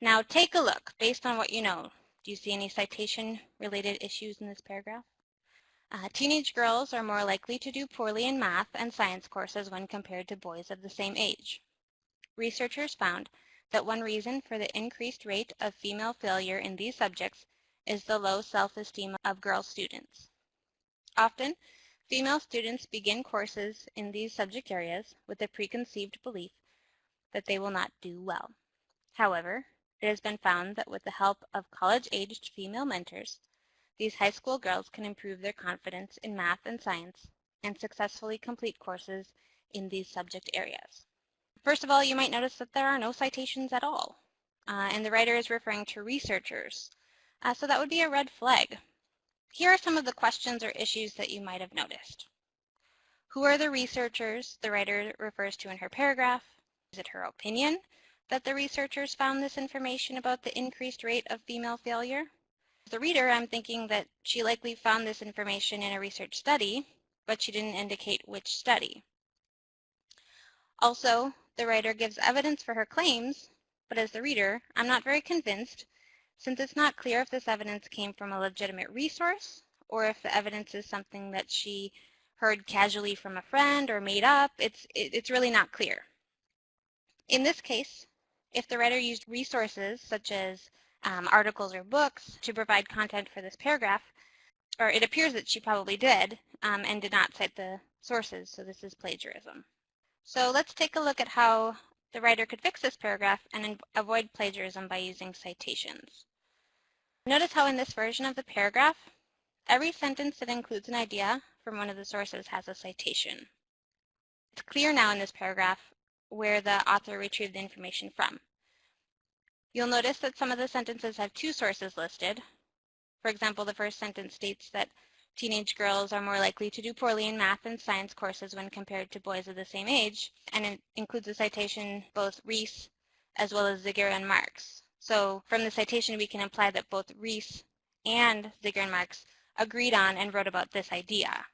Now take a look. Based on what you know, do you see any citation-related issues in this paragraph? Teenage girls are more likely to do poorly in math and science courses when compared to boys of the same age. Researchers found that one reason for the increased rate of female failure in these subjects is the low self-esteem of girl students. Often, female students begin courses in these subject areas with a preconceived belief that they will not do well. However, it has been found that with the help of college-aged female mentors, these high school girls can improve their confidence in math and science and successfully complete courses in these subject areas. First of all, you might notice that there are no citations at all, and the writer is referring to researchers, so that would be a red flag. Here are some of the questions or issues that you might have noticed. Who are the researchers the writer refers to in her paragraph? Is it her opinion that the researchers found this information about the increased rate of female failure? As the reader, I'm thinking that she likely found this information in a research study, but she didn't indicate which study. Also, the writer gives evidence for her claims, but as the reader, I'm not very convinced, since it's not clear if this evidence came from a legitimate resource or if the evidence is something that she heard casually from a friend or made up. It's really not clear. In this case, if the writer used resources such as articles or books to provide content for this paragraph, or it appears that she probably did and did not cite the sources, so this is plagiarism. So let's take a look at how the writer could fix this paragraph and avoid plagiarism by using citations. Notice how in this version of the paragraph, every sentence that includes an idea from one of the sources has a citation. It's clear now in this paragraph where the author retrieved the information from. You'll notice that some of the sentences have two sources listed. For example, the first sentence states that teenage girls are more likely to do poorly in math and science courses when compared to boys of the same age, and it includes a citation both Rees as well as Ziegler and Marx. So from the citation we can imply that both Rees and Ziegler and Marx agreed on and wrote about this idea.